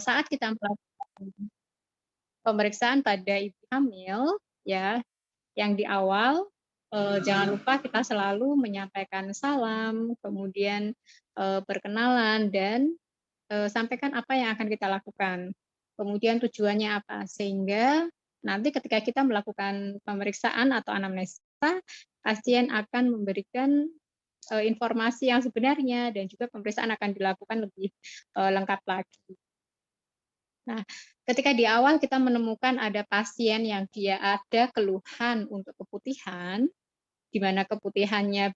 saat kita melakukan pemeriksaan pada ibu hamil, ya, yang di awal, jangan lupa kita selalu menyampaikan salam, kemudian, berkenalan dan, sampaikan apa yang akan kita lakukan. Kemudian tujuannya apa, sehingga nanti ketika kita melakukan pemeriksaan atau anamnesa, pasien akan memberikan, informasi yang sebenarnya dan juga pemeriksaan akan dilakukan lebih, lengkap lagi. Nah, ketika di awal kita menemukan ada pasien yang dia ada keluhan untuk keputihan, di mana keputihannya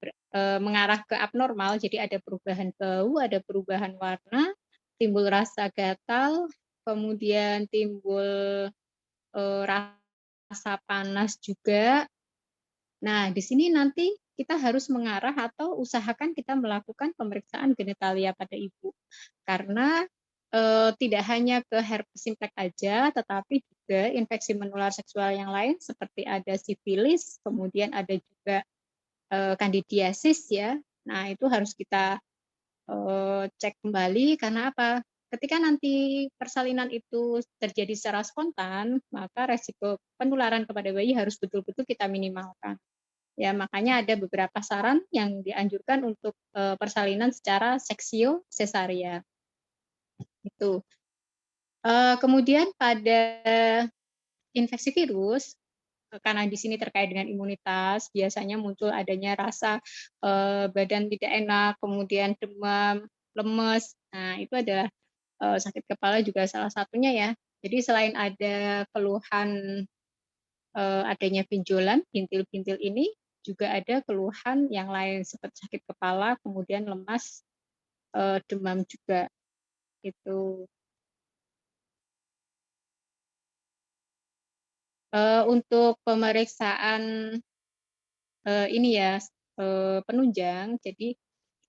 mengarah ke abnormal, jadi ada perubahan bau, ada perubahan warna, timbul rasa gatal, kemudian timbul, rasa panas juga. Nah, di sini nanti kita harus mengarah atau usahakan kita melakukan pemeriksaan genitalia pada ibu. Karena, tidak hanya ke herpes simplex aja, tetapi juga infeksi menular seksual yang lain seperti ada sifilis, kemudian ada juga, kandidiasis ya. Nah, itu harus kita, cek kembali karena apa? Ketika nanti persalinan itu terjadi secara spontan, maka resiko penularan kepada bayi harus betul-betul kita minimalkan. Ya, makanya ada beberapa saran yang dianjurkan untuk, persalinan secara seksio sesaria, gitu. Kemudian pada infeksi virus, karena di sini terkait dengan imunitas, biasanya muncul adanya rasa, badan tidak enak, kemudian demam, lemes. Nah, itu adalah, sakit kepala juga salah satunya ya. Jadi selain ada keluhan, adanya benjolan, bintil-bintil ini, juga ada keluhan yang lain seperti sakit kepala, kemudian lemas, demam juga, gitu. Untuk pemeriksaan, ini ya, penunjang, jadi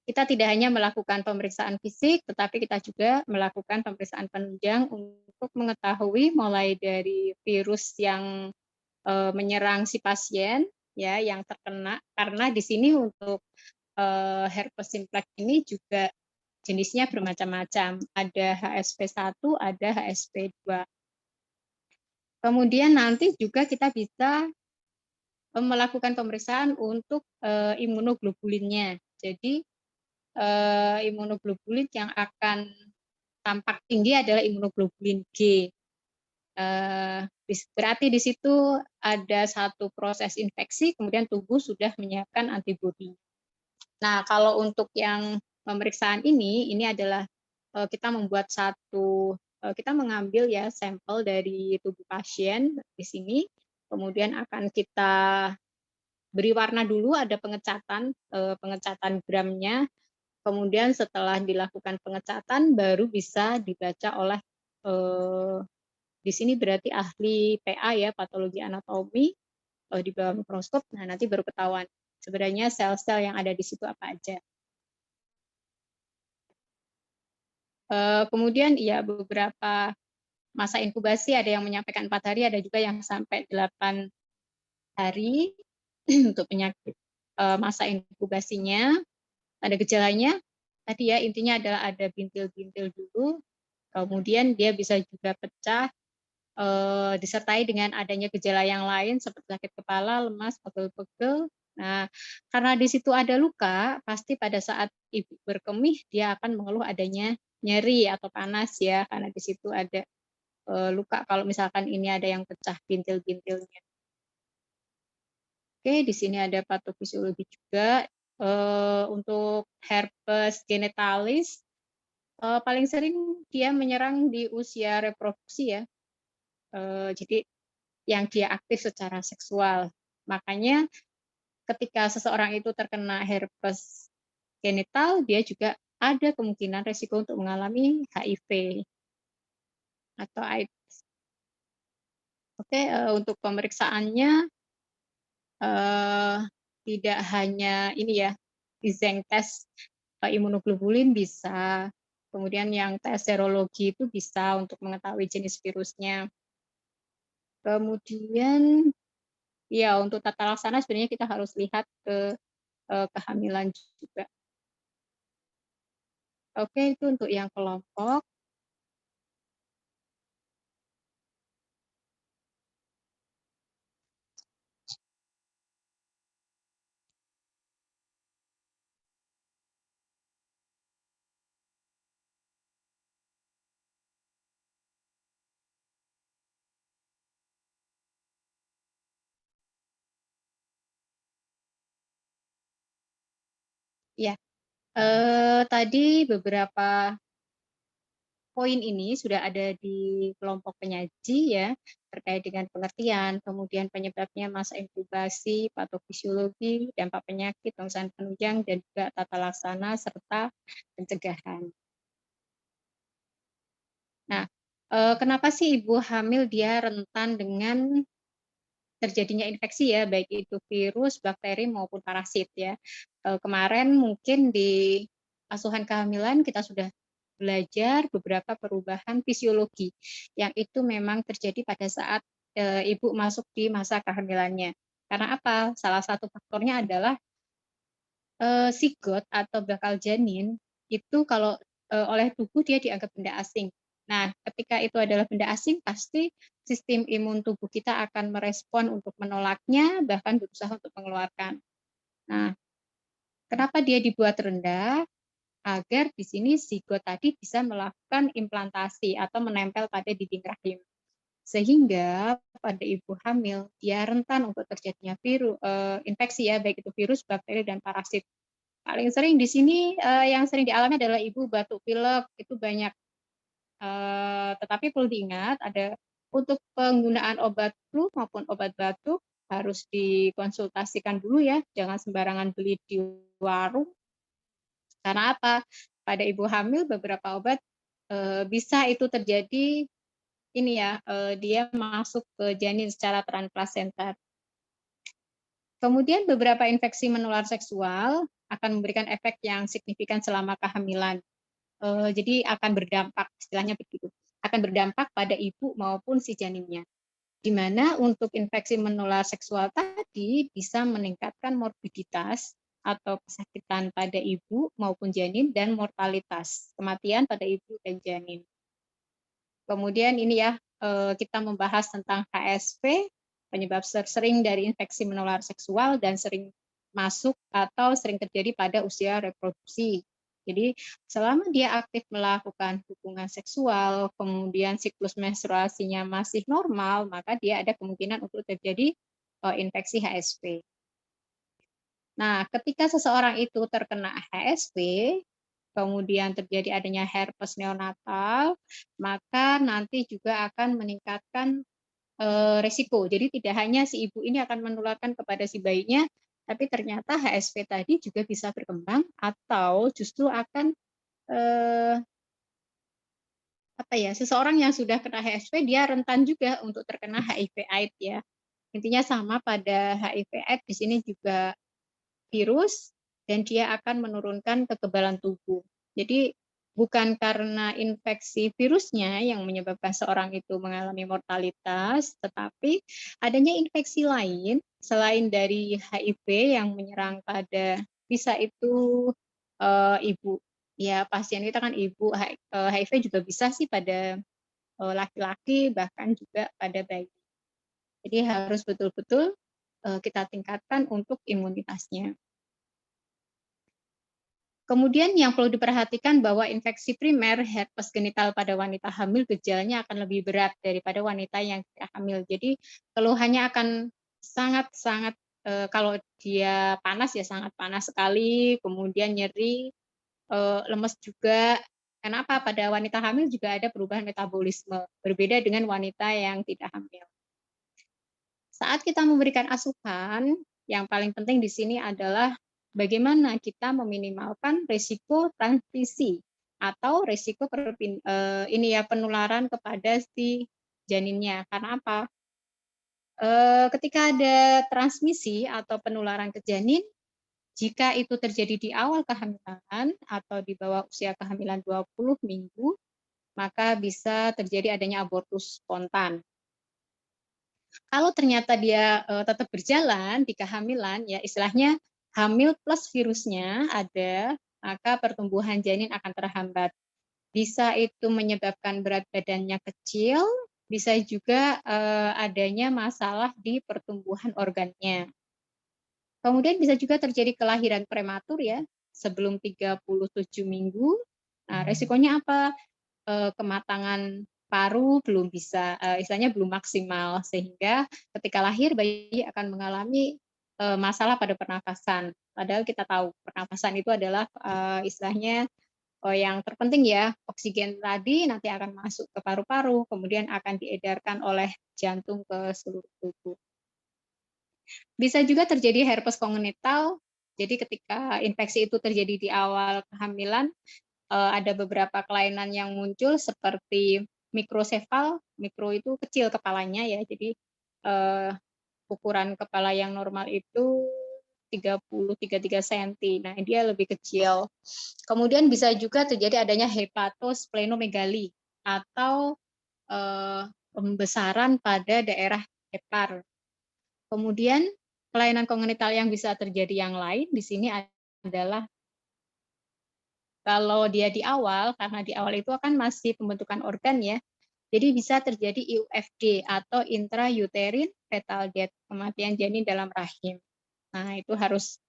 kita tidak hanya melakukan pemeriksaan fisik, tetapi kita juga melakukan pemeriksaan penunjang untuk mengetahui mulai dari virus yang, menyerang si pasien, ya, yang terkena, karena di sini untuk, herpes simplex ini juga jenisnya bermacam-macam, ada HSP1, ada HSP2. Kemudian nanti juga kita bisa, melakukan pemeriksaan untuk, imunoglobulinnya. Jadi, imunoglobulin yang akan tampak tinggi adalah imunoglobulin G. Berarti di situ ada satu proses infeksi, kemudian tubuh sudah menyiapkan antibodi. Nah, kalau untuk yang pemeriksaan ini adalah, kita membuat kita mengambil ya sampel dari tubuh pasien di sini, kemudian akan kita beri warna dulu, ada pengecatan, pengecatan gramnya, kemudian setelah dilakukan pengecatan baru bisa dibaca oleh, eee, di sini berarti ahli PA ya, patologi anatomi, di bawah mikroskop, nah nanti baru ketahuan sebenarnya sel-sel yang ada di situ apa aja. Kemudian ya beberapa masa inkubasi ada yang menyampaikan 4 hari, ada juga yang sampai 8 hari untuk penyakit, masa inkubasinya. Ada gejalanya, tadi ya intinya adalah ada bintil-bintil dulu, kemudian dia bisa juga pecah, disertai dengan adanya gejala yang lain seperti sakit kepala, lemas, pegel-pegel. Nah, karena di situ ada luka, pasti pada saat ibu berkemih dia akan mengeluh adanya nyeri atau panas ya, karena di situ ada, luka kalau misalkan ini ada yang pecah bintil-bintilnya. Oke, di sini ada patofisiologi juga, untuk herpes genitalis, paling sering dia menyerang di usia reproduksi ya, jadi yang dia aktif secara seksual. Makanya ketika seseorang itu terkena herpes genital, dia juga ada kemungkinan resiko untuk mengalami HIV atau AIDS. Oke, untuk pemeriksaannya, eee, tidak hanya ini ya, Zinc test, imunoglobulin bisa, kemudian yang tes serologi itu bisa untuk mengetahui jenis virusnya. Kemudian ya untuk tata laksana sebenarnya kita harus lihat ke, kehamilan juga. Oke, itu untuk yang kelompok. Ya, tadi beberapa poin ini sudah ada di kelompok penyaji ya, terkait dengan pengertian, kemudian penyebabnya, masa inkubasi, patofisiologi, dampak penyakit, pemeriksaan penunjang, dan juga tata laksana serta pencegahan. Nah, kenapa sih ibu hamil dia rentan dengan terjadinya infeksi ya, baik itu virus, bakteri maupun parasit ya. Kemarin mungkin di asuhan kehamilan kita sudah belajar beberapa perubahan fisiologi yang itu memang terjadi pada saat ibu masuk di masa kehamilannya. Karena apa? Salah satu faktornya adalah sigot atau bakal janin itu kalau oleh tubuh dia dianggap benda asing. Nah, ketika itu adalah benda asing, pasti sistem imun tubuh kita akan merespon untuk menolaknya, bahkan berusaha untuk mengeluarkan. Nah, kenapa dia dibuat rendah? Agar di sini zigot tadi bisa melakukan implantasi atau menempel pada dinding rahim. Sehingga pada ibu hamil, dia rentan untuk terjadinya infeksi ya, baik itu virus, bakteri, dan parasit. Paling sering di sini yang sering dialami adalah ibu batuk pilek, itu banyak. Tetapi perlu diingat ada untuk penggunaan obat flu maupun obat batuk harus dikonsultasikan dulu ya, jangan sembarangan beli di warung. Karena apa? Pada ibu hamil beberapa obat bisa itu terjadi ini ya, dia masuk ke janin secara transplasenta. Kemudian beberapa infeksi menular seksual akan memberikan efek yang signifikan selama kehamilan. Jadi akan berdampak, istilahnya begitu, akan berdampak pada ibu maupun si janinnya. Di mana untuk infeksi menular seksual tadi bisa meningkatkan morbiditas atau kesakitan pada ibu maupun janin dan mortalitas, kematian pada ibu dan janin. Kemudian ini ya, kita membahas tentang HSV, penyebab sering dari infeksi menular seksual dan sering masuk atau sering terjadi pada usia reproduksi. Jadi selama dia aktif melakukan hubungan seksual, kemudian siklus menstruasinya masih normal, maka dia ada kemungkinan untuk terjadi infeksi HSV. Nah, ketika seseorang itu terkena HSV, kemudian terjadi adanya herpes neonatal, maka nanti juga akan meningkatkan resiko. Jadi tidak hanya si ibu ini akan menularkan kepada si bayinya, tapi ternyata HSV tadi juga bisa berkembang atau justru akan eh, apa ya, seseorang yang sudah kena HSV dia rentan juga untuk terkena HIV/AIDS ya. Intinya sama pada HIV/AIDS di sini juga virus dan dia akan menurunkan kekebalan tubuh. Jadi bukan karena infeksi virusnya yang menyebabkan seorang itu mengalami mortalitas, tetapi adanya infeksi lain selain dari HIV yang menyerang pada bisa itu ibu. Ya, pasien kita kan ibu, HIV juga bisa sih pada laki-laki bahkan juga pada bayi. Jadi harus betul-betul kita tingkatkan untuk imunitasnya. Kemudian yang perlu diperhatikan bahwa infeksi primer herpes genital pada wanita hamil gejalanya akan lebih berat daripada wanita yang tidak hamil. Jadi keluhannya akan sangat-sangat kalau dia panas ya sangat panas sekali, kemudian nyeri, lemes juga. Kenapa? Pada wanita hamil juga ada perubahan metabolisme, berbeda dengan wanita yang tidak hamil. Saat kita memberikan asupan, yang paling penting di sini adalah bagaimana kita meminimalkan risiko transmisi atau risiko ini ya penularan kepada si janinnya. Karena apa? Ketika ada transmisi atau penularan ke janin, jika itu terjadi di awal kehamilan atau di bawah usia kehamilan 20 minggu, maka bisa terjadi adanya abortus spontan. Kalau ternyata dia tetap berjalan di kehamilan, ya istilahnya hamil plus virusnya ada, maka pertumbuhan janin akan terhambat. Bisa itu menyebabkan berat badannya kecil, bisa juga adanya masalah di pertumbuhan organnya. Kemudian bisa juga terjadi kelahiran prematur ya, sebelum 37 minggu. Nah, resikonya apa? Kematangan paru belum bisa, istilahnya belum maksimal, sehingga ketika lahir bayi akan mengalami masalah pada pernafasan. Padahal kita tahu pernapasan itu adalah istilahnya yang terpenting ya, oksigen tadi nanti akan masuk ke paru-paru, kemudian akan diedarkan oleh jantung ke seluruh tubuh. Bisa juga terjadi herpes kongenital, jadi ketika infeksi itu terjadi di awal kehamilan, ada beberapa kelainan yang muncul seperti mikrosefal, mikro itu kecil kepalanya ya, jadi ukuran kepala yang normal itu 33 cm. Nah, dia lebih kecil. Kemudian bisa juga terjadi adanya hepatosplenomegali atau pembesaran pada daerah hepar. Kemudian kelainan kongenital yang bisa terjadi yang lain di sini adalah kalau dia di awal, karena di awal itu kan masih pembentukan organ ya, jadi bisa terjadi IUFD atau intrauterine fetal death, kematian janin dalam rahim. Nah, itu harus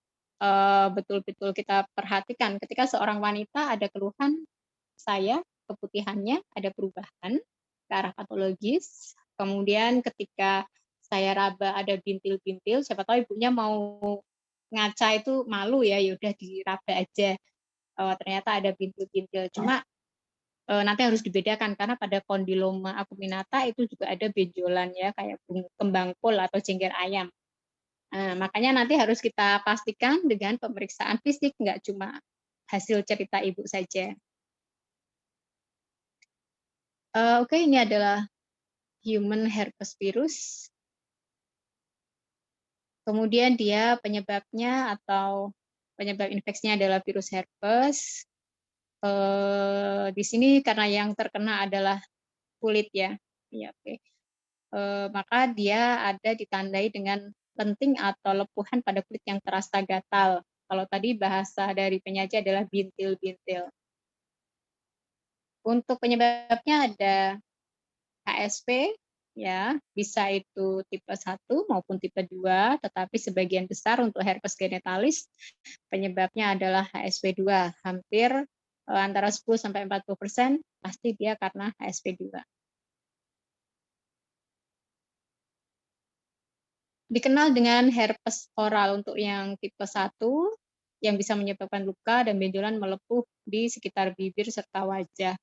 betul-betul kita perhatikan ketika seorang wanita ada keluhan saya keputihannya ada perubahan ke arah patologis, kemudian ketika saya raba ada bintil-bintil, siapa tahu ibunya mau ngaca itu malu ya, ya udah diraba aja. Ternyata ada bintil-bintil. Cuma nanti harus dibedakan karena pada kondiloma acuminata itu juga ada benjolan ya kayak kembang kol atau jengger ayam. Makanya nanti harus kita pastikan dengan pemeriksaan fisik, nggak cuma hasil cerita ibu saja. Oke, ini adalah human herpes virus. Kemudian dia penyebabnya atau penyebab infeksinya adalah virus herpes. Di sini karena yang terkena adalah kulit ya. Ya, oke. Maka dia ada ditandai dengan lenting atau lepuhan pada kulit yang terasa gatal. Kalau tadi bahasa dari penyaji adalah bintil-bintil. Untuk penyebabnya ada HSV, ya, bisa itu tipe 1 maupun tipe 2, tetapi sebagian besar untuk herpes genitalis penyebabnya adalah HSV2. Hampir antara 10 sampai 40% pasti dia karena HSV2. Dikenal dengan herpes oral untuk yang tipe 1 yang bisa menyebabkan luka dan benjolan melepuh di sekitar bibir serta wajah.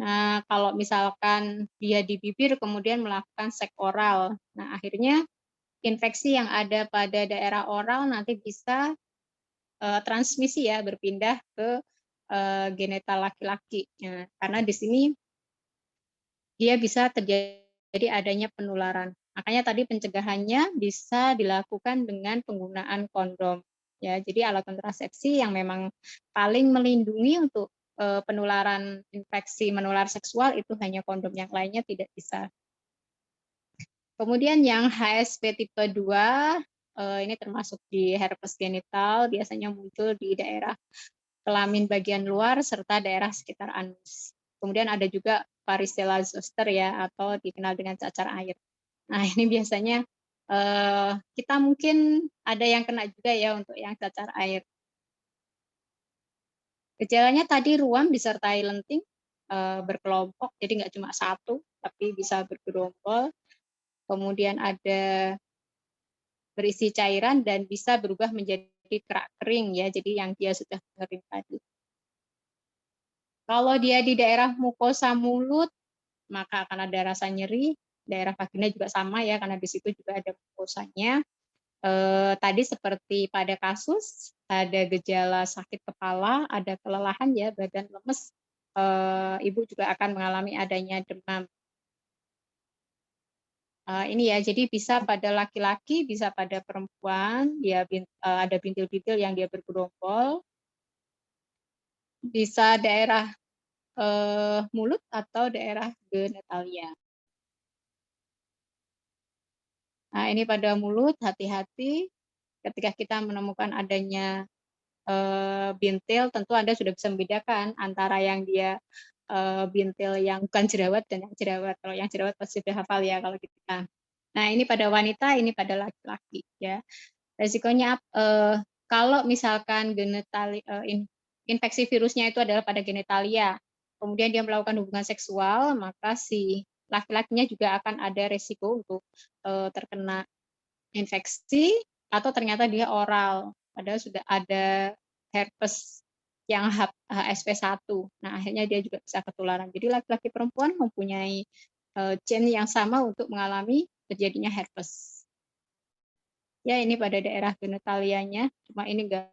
Nah, kalau misalkan dia di bibir kemudian melakukan seks oral, nah akhirnya infeksi yang ada pada daerah oral nanti bisa transmisi ya berpindah ke genital laki-laki. Nah, karena di sini dia bisa terjadi adanya penularan. Makanya tadi pencegahannya bisa dilakukan dengan penggunaan kondom. Ya, jadi alat kontrasepsi yang memang paling melindungi untuk penularan infeksi menular seksual itu hanya kondom, yang lainnya tidak bisa. Kemudian yang HSV tipe 2 ini termasuk di herpes genital, biasanya muncul di daerah kelamin bagian luar serta daerah sekitar anus. Kemudian ada juga varicella zoster ya, atau dikenal dengan cacar air. Nah, ini biasanya kita mungkin ada yang kena juga ya untuk yang cacar air. Gejalanya tadi ruam disertai lenting berkelompok, jadi nggak cuma satu, tapi bisa bergerombol. Kemudian ada berisi cairan dan bisa berubah menjadi kerak kering ya, jadi yang dia sudah kering tadi. Kalau dia di daerah mukosa mulut, maka akan ada rasa nyeri. Daerah vagina juga sama ya, karena di situ juga ada mukosanya. Tadi seperti pada kasus, ada gejala sakit kepala, ada kelelahan ya, badan lemes. Ibu juga akan mengalami adanya demam. Ini ya, jadi bisa pada laki-laki, bisa pada perempuan, dia ada bintil-bintil yang dia bergerombol, bisa daerah mulut atau daerah genitalia. Nah, ini pada mulut, hati-hati ketika kita menemukan adanya bintil, tentu Anda sudah bisa membedakan antara yang dia bintil yang bukan jerawat dan yang jerawat. Kalau yang jerawat pasti sudah hafal ya kalau kita. Nah, ini pada wanita, ini pada laki-laki ya. Resikonya kalau misalkan infeksi virusnya itu adalah pada genitalia, kemudian dia melakukan hubungan seksual, maka si laki-lakinya juga akan ada resiko untuk terkena infeksi atau ternyata dia oral. padahal sudah ada herpes yang HSV1. Nah, akhirnya dia juga bisa ketularan. Jadi laki-laki perempuan mempunyai gen yang sama untuk mengalami terjadinya herpes. Ya, ini pada daerah genitalianya, cuma ini enggak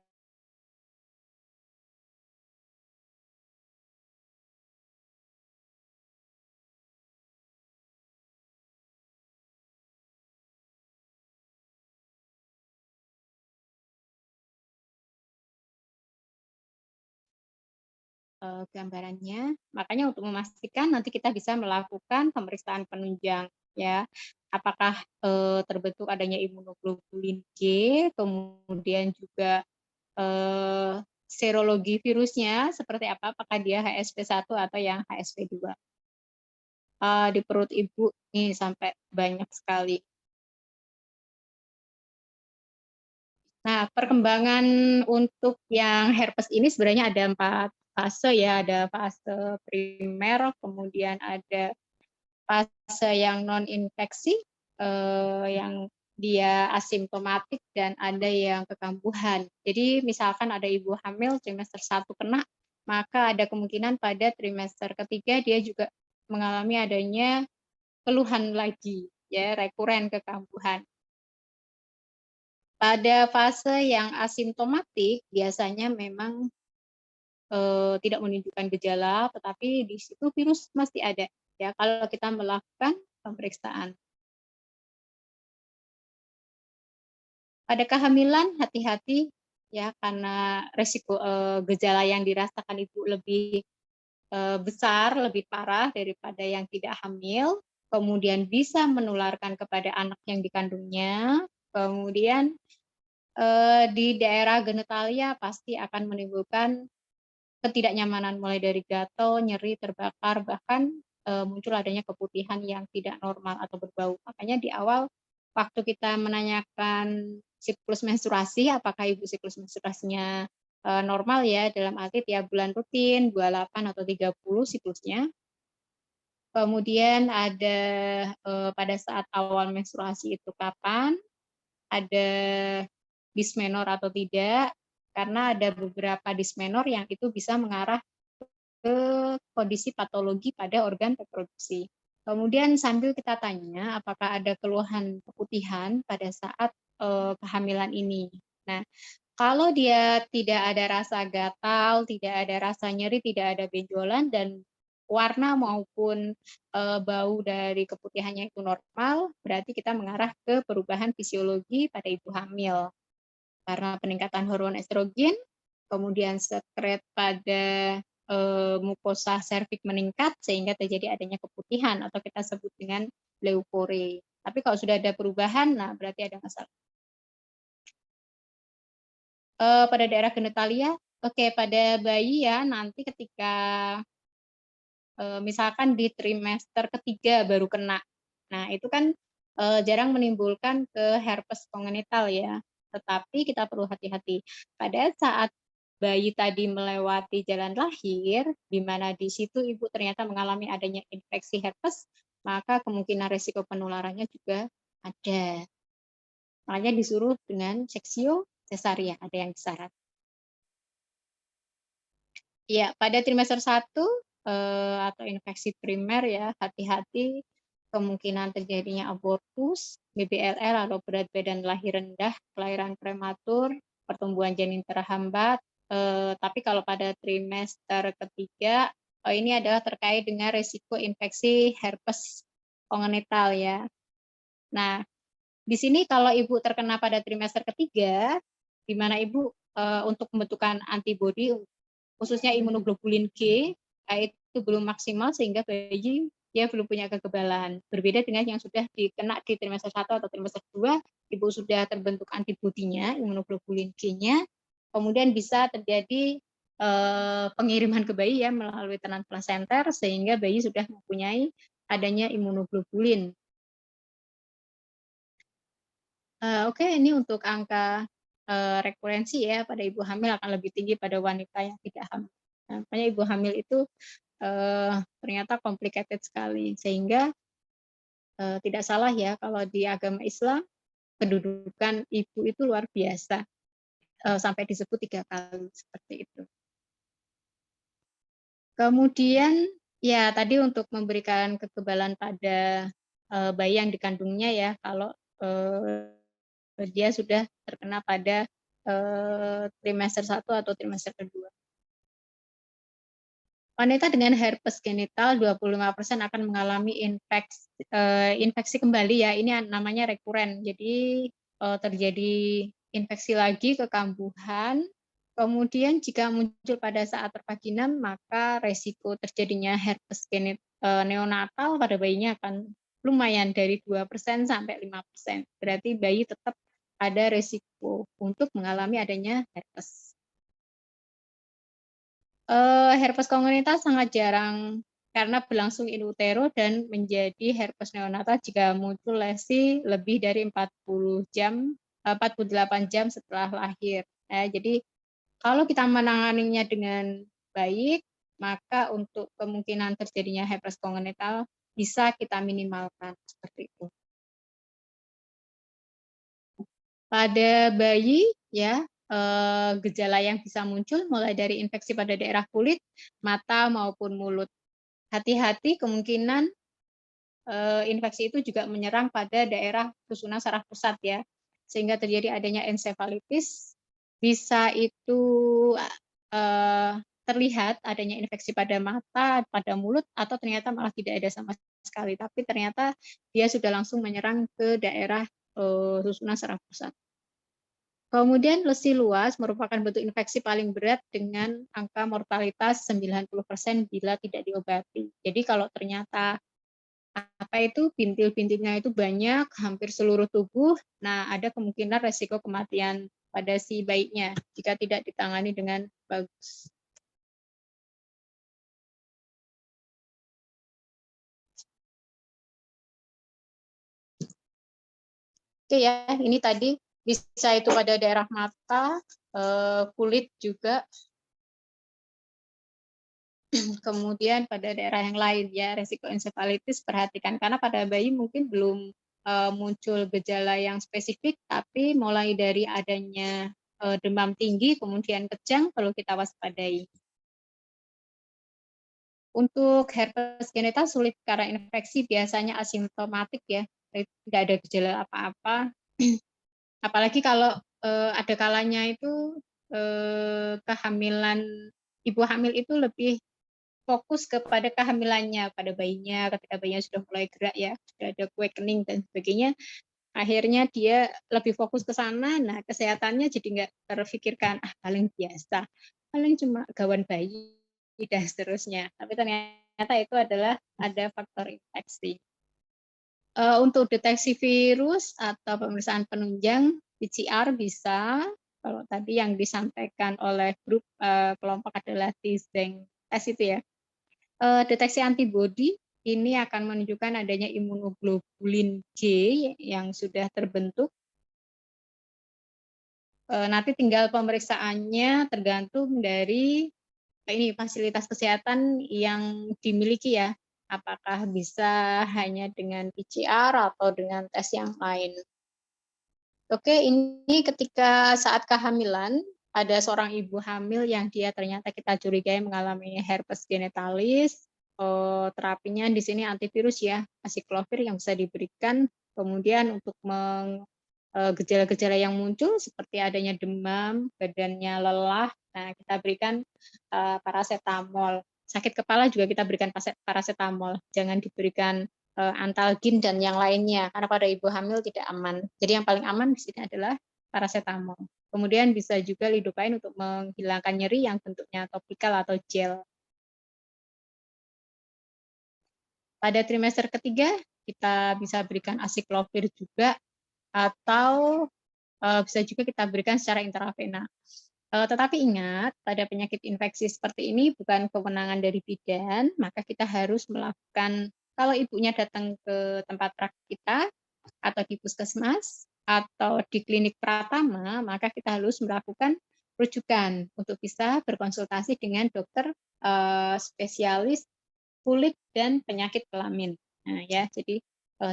gambarannya. Makanya untuk memastikan nanti kita bisa melakukan pemeriksaan penunjang ya. Apakah terbentuk adanya imunoglobulin G, kemudian juga serologi virusnya seperti apa, apakah dia HSV1 atau yang HSV2. Di perut ibu nih sampai banyak sekali. Nah, perkembangan untuk yang herpes ini sebenarnya ada 4 fase ya, ada fase primer, kemudian ada fase yang non-infeksi, yang dia asimptomatik, dan ada yang kekambuhan. Jadi misalkan ada ibu hamil trimester 1 kena, maka ada kemungkinan pada trimester ketiga dia juga mengalami adanya keluhan lagi, ya, rekuren kekambuhan. Pada fase yang asimptomatik biasanya memang tidak menunjukkan gejala, tetapi di situ virus masih ada ya kalau kita melakukan pemeriksaan. Pada kehamilan hati-hati ya karena resiko gejala yang dirasakan ibu lebih besar, lebih parah daripada yang tidak hamil, kemudian bisa menularkan kepada anak yang dikandungnya, kemudian di daerah genitalia pasti akan menimbulkan ketidaknyamanan mulai dari gatal, nyeri, terbakar, bahkan muncul adanya keputihan yang tidak normal atau berbau. Makanya di awal waktu kita menanyakan siklus menstruasi, apakah ibu siklus menstruasinya normal ya, dalam arti tiap bulan rutin, 28 atau 30 siklusnya. Kemudian ada pada saat awal menstruasi itu kapan, ada dismenor atau tidak, karena ada beberapa dismenor yang itu bisa mengarah ke kondisi patologi pada organ reproduksi. Kemudian sambil kita tanya apakah ada keluhan keputihan pada saat kehamilan ini. Nah, kalau dia tidak ada rasa gatal, tidak ada rasa nyeri, tidak ada benjolan, dan warna maupun bau dari keputihannya itu normal, berarti kita mengarah ke perubahan fisiologi pada ibu hamil. Karena peningkatan hormon estrogen, kemudian sekret pada mukosa serviks meningkat sehingga terjadi adanya keputihan atau kita sebut dengan leukore. Tapi kalau sudah ada perubahan, nah berarti ada masalah. Pada daerah genitalia, oke, pada bayi ya nanti ketika misalkan di trimester ketiga baru kena. Nah, itu kan jarang menimbulkan ke herpes kongenital ya. Tetapi kita perlu hati-hati. Pada saat bayi tadi melewati jalan lahir, di mana di situ ibu ternyata mengalami adanya infeksi herpes, maka kemungkinan risiko penularannya juga ada. Makanya disuruh dengan seksio cesaria, ada yang syarat. Ya, pada trimester 1 atau infeksi primer ya, hati-hati kemungkinan terjadinya abortus, BBLR atau berat badan lahir rendah, kelahiran prematur, pertumbuhan janin terhambat. Tapi kalau pada trimester ketiga, ini adalah terkait dengan risiko infeksi herpes kongenital ya. Nah, di sini kalau ibu terkena pada trimester ketiga, di mana ibu untuk pembentukan antibodi khususnya imunoglobulin G itu belum maksimal sehingga bayi dia belum punya kekebalan. Berbeda dengan yang sudah dikena di trimester 1 atau trimester 2, ibu sudah terbentuk antibodinya, imunoglobulin G-nya, kemudian bisa terjadi pengiriman ke bayi ya melalui tenan plasenter sehingga bayi sudah mempunyai adanya imunoglobulin. Oke, ini untuk angka rekurensi ya pada ibu hamil akan lebih tinggi pada wanita yang tidak hamil. Nah, makanya ibu hamil itu ternyata complicated sekali sehingga tidak salah ya kalau di agama Islam kedudukan ibu itu luar biasa. sampai disebut 3 kali seperti itu. Kemudian ya tadi untuk memberikan kekebalan pada bayi yang dikandungnya ya, kalau dia sudah terkena pada trimester 1 atau trimester kedua. Wanita dengan herpes genital 25% akan mengalami infeksi kembali ya, ini namanya rekuren. Jadi terjadi infeksi lagi ke kambuhan. Kemudian jika muncul pada saat perkawinan, maka resiko terjadinya herpes neonatal pada bayinya akan lumayan dari 2% sampai 5%. Berarti bayi tetap ada resiko untuk mengalami adanya herpes. Herpes kongenital sangat jarang karena berlangsung in utero dan menjadi herpes neonatal jika muncul lesi lebih dari 48 jam setelah lahir. Jadi kalau kita menanganinya dengan baik, maka untuk kemungkinan terjadinya herpes kongenital bisa kita minimalkan seperti itu. Pada bayi ya, gejala yang bisa muncul mulai dari infeksi pada daerah kulit, mata maupun mulut. Hati-hati kemungkinan infeksi itu juga menyerang pada daerah susunan saraf pusat ya, sehingga terjadi adanya ensefalitis. Bisa itu terlihat adanya infeksi pada mata, pada mulut, atau ternyata malah tidak ada sama sekali, tapi ternyata dia sudah langsung menyerang ke daerah susunan saraf pusat. Kemudian lesi luas merupakan bentuk infeksi paling berat dengan angka mortalitas 90% bila tidak diobati. Jadi kalau ternyata bintil-bintilnya itu banyak, hampir seluruh tubuh, nah ada kemungkinan resiko kematian pada si bayinya jika tidak ditangani dengan bagus. Oke ya, ini tadi bisa itu pada daerah mata, kulit juga, kemudian pada daerah yang lain ya, resiko ensefalitis perhatikan karena pada bayi mungkin belum muncul gejala yang spesifik, tapi mulai dari adanya demam tinggi, kemudian kejang perlu kita waspadai. Untuk herpes genital sulit karena infeksi biasanya asimptomatik ya, tidak ada gejala apa-apa. Apalagi kalau ada kalanya itu kehamilan, ibu hamil itu lebih fokus kepada kehamilannya, pada bayinya, ketika bayinya sudah mulai gerak ya, sudah ada awakening dan sebagainya, akhirnya dia lebih fokus ke sana, nah kesehatannya jadi nggak terfikirkan, paling biasa, paling cuma gawan bayi, dan seterusnya. Tapi ternyata itu adalah ada faktor infeksi. Untuk deteksi virus atau pemeriksaan penunjang, PCR bisa, kalau tadi yang disampaikan oleh grup kelompok adalah T-Zeng test itu ya. Deteksi antibodi ini akan menunjukkan adanya imunoglobulin G yang sudah terbentuk. Nanti tinggal pemeriksaannya tergantung dari ini fasilitas kesehatan yang dimiliki ya. Apakah bisa hanya dengan PCR atau dengan tes yang lain. Oke, ini ketika saat kehamilan ada seorang ibu hamil yang dia ternyata kita curigai mengalami herpes genitalis. Terapinya di sini antivirus ya, asiklovir yang bisa diberikan. Kemudian untuk gejala-gejala yang muncul seperti adanya demam, badannya lelah, nah kita berikan paracetamol. Sakit kepala juga kita berikan paracetamol. Jangan diberikan Antalgin dan yang lainnya karena pada ibu hamil tidak aman. Jadi yang paling aman di sini adalah paracetamol. Kemudian bisa juga lidocaine untuk menghilangkan nyeri yang bentuknya topikal atau gel. Pada trimester ketiga kita bisa berikan asiklovir juga atau bisa juga kita berikan secara intravena. Tetapi ingat, pada penyakit infeksi seperti ini bukan kewenangan dari bidan, maka kita harus melakukan, kalau ibunya datang ke tempat praktik kita, atau di puskesmas, atau di klinik Pratama, maka kita harus melakukan rujukan untuk bisa berkonsultasi dengan dokter spesialis kulit dan penyakit kelamin. Nah ya, jadi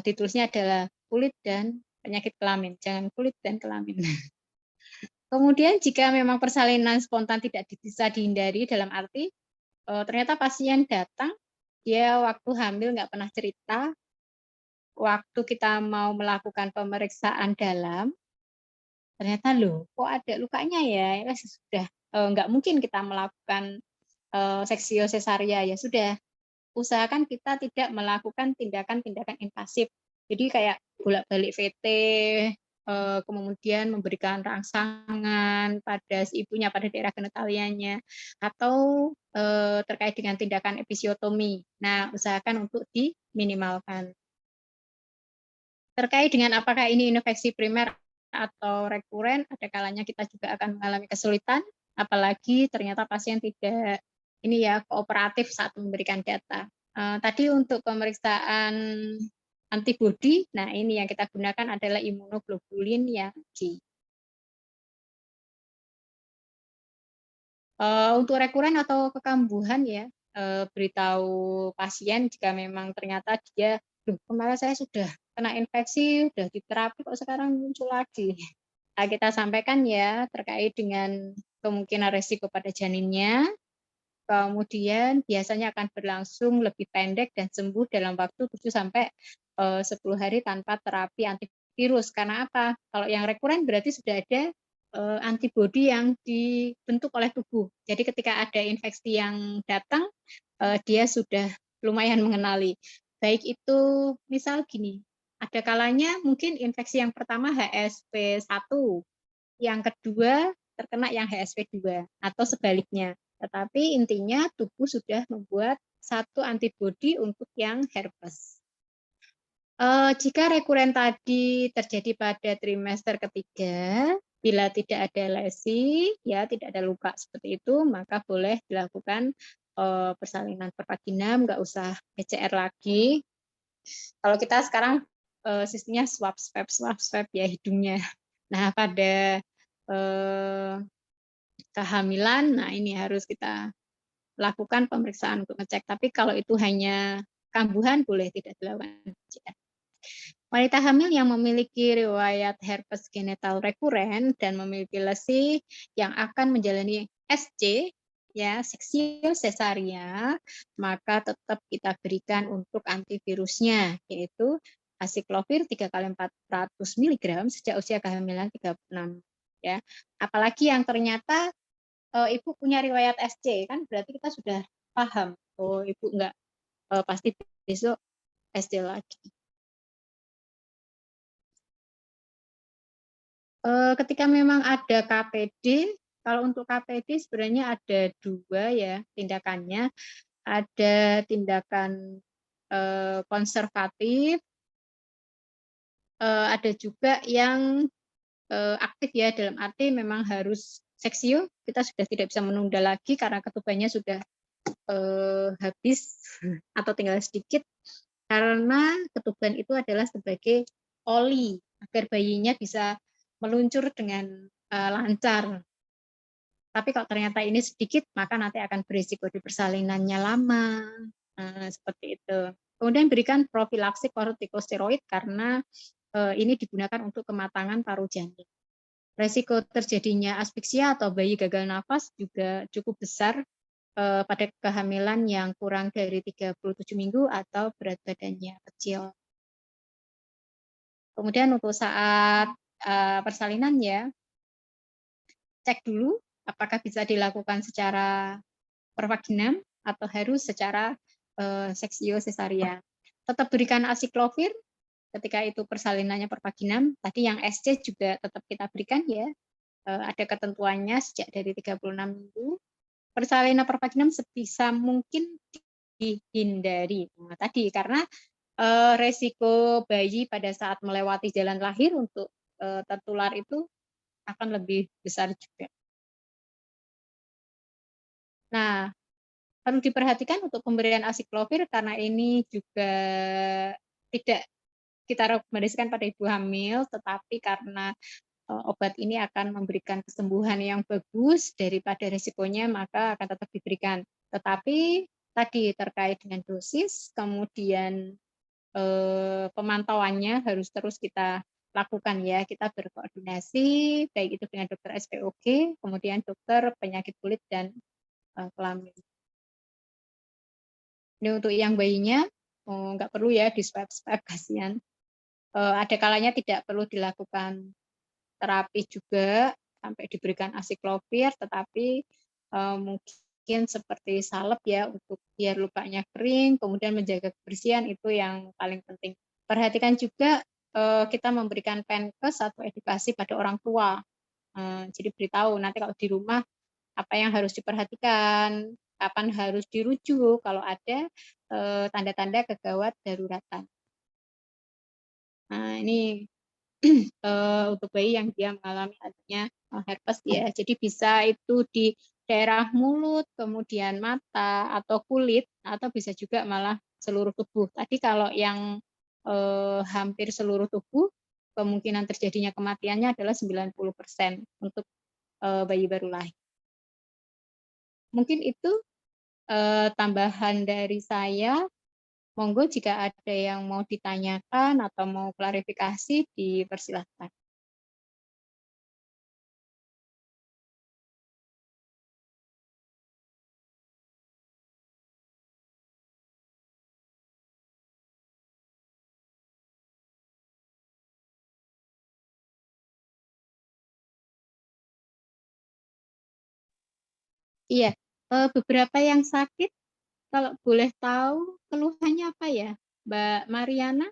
ditulisnya adalah kulit dan penyakit kelamin, jangan kulit dan kelamin. Kemudian jika memang persalinan spontan tidak bisa dihindari, dalam arti ternyata pasien datang, dia waktu hamil nggak pernah cerita, waktu kita mau melakukan pemeriksaan dalam, ternyata loh kok ada lukanya ya, ya sudah nggak mungkin kita melakukan seksio sesaria, ya sudah usahakan kita tidak melakukan tindakan-tindakan invasif. Jadi kayak bolak-balik VT, kemudian memberikan rangsangan pada si ibunya, pada daerah genitalianya, atau terkait dengan tindakan episiotomi. Nah, usahakan untuk diminimalkan. Terkait dengan apakah ini infeksi primer atau rekuren, ada kalanya kita juga akan mengalami kesulitan, apalagi ternyata pasien tidak ini ya kooperatif saat memberikan data. Tadi untuk pemeriksaan antibodi, nah ini yang kita gunakan adalah imunoglobulin yang G. Untuk rekuren atau kekambuhan ya, beritahu pasien jika memang ternyata dia, "Loh, kemarin saya sudah kena infeksi, sudah diterapi kok sekarang muncul lagi." Nah, kita sampaikan ya terkait dengan kemungkinan resiko pada janinnya, kemudian biasanya akan berlangsung lebih pendek dan sembuh dalam waktu 7 sampai 10 hari tanpa terapi antivirus. Karena apa? Kalau yang rekuren berarti sudah ada antibodi yang dibentuk oleh tubuh. Jadi ketika ada infeksi yang datang, dia sudah lumayan mengenali. Baik itu misal gini, ada kalanya mungkin infeksi yang pertama HSV1, yang kedua terkena yang HSV2 atau sebaliknya. Tetapi intinya tubuh sudah membuat satu antibodi untuk yang herpes. Jika rekuren tadi terjadi pada trimester ketiga, bila tidak ada lesi, ya tidak ada luka seperti itu, maka boleh dilakukan persalinan pervaginam, nggak usah PCR lagi. Kalau kita sekarang sistemnya swab swab ya hidungnya. Nah pada kehamilan, nah ini harus kita lakukan pemeriksaan untuk ngecek. Tapi kalau itu hanya kambuhan, boleh tidak dilakukan PCR. Wanita hamil yang memiliki riwayat herpes genital rekuren dan memiliki lesi yang akan menjalani SC, ya seksio sesaria, maka tetap kita berikan untuk antivirusnya, yaitu asiklovir 3 kali 400 mg sejak usia kehamilan 36. Ya. Apalagi yang ternyata ibu punya riwayat SC, kan berarti kita sudah paham, oh ibu enggak pasti besok SC lagi. Ketika memang ada KPD, kalau untuk KPD sebenarnya ada dua ya tindakannya. Ada tindakan konservatif, ada juga yang aktif ya, dalam arti memang harus seksio, kita sudah tidak bisa menunda lagi karena ketubannya sudah habis atau tinggal sedikit, karena ketuban itu adalah sebagai oli agar bayinya bisa meluncur dengan lancar. Tapi kalau ternyata ini sedikit, maka nanti akan berisiko di persalinannya lama. Seperti itu. Kemudian berikan profilaksi kortikosteroid karena ini digunakan untuk kematangan paru janin. Resiko terjadinya asfiksia atau bayi gagal nafas juga cukup besar pada kehamilan yang kurang dari 37 minggu atau berat badannya kecil. Kemudian untuk saat persalinan ya, cek dulu apakah bisa dilakukan secara pervaginam atau harus secara seksio sesaria. Tetap berikan asiklovir ketika itu persalinannya pervaginam. Tadi yang SC juga tetap kita berikan ya. Ada ketentuannya sejak dari 36 minggu. Persalinan pervaginam sebisa mungkin dihindari. Nah, tadi karena resiko bayi pada saat melewati jalan lahir untuk tertular itu akan lebih besar juga. Nah, perlu diperhatikan untuk pemberian asiklovir karena ini juga tidak kita rekomendasikan pada ibu hamil, tetapi karena obat ini akan memberikan kesembuhan yang bagus daripada risikonya, maka akan tetap diberikan. Tetapi tadi terkait dengan dosis, kemudian pemantauannya harus terus kita lakukan ya, kita berkoordinasi baik itu dengan dokter SPOG, kemudian dokter penyakit kulit dan, kelamin. Ini untuk yang bayinya, nggak perlu ya di-swab-swab kasihan, ada kalanya tidak perlu dilakukan terapi juga, sampai diberikan asiklovir, tetapi, mungkin seperti salep ya, untuk biar lukanya kering, kemudian menjaga kebersihan itu yang paling penting. Perhatikan juga, kita memberikan Penkes atau edukasi pada orang tua, jadi beritahu nanti kalau di rumah apa yang harus diperhatikan, kapan harus dirujuk kalau ada, tanda-tanda kegawat daruratan. Nah ini untuk bayi yang dia mengalami adanya, herpes ya. Jadi bisa itu di daerah mulut, kemudian mata, atau kulit, atau bisa juga malah seluruh tubuh. Tadi kalau yang, hampir seluruh tubuh, kemungkinan terjadinya kematiannya adalah 90% untuk, bayi baru lahir. Mungkin itu, tambahan dari saya, monggo jika ada yang mau ditanyakan atau mau klarifikasi dipersilahkan. Iya, beberapa yang sakit kalau boleh tahu keluhannya apa ya, Mbak Mariana?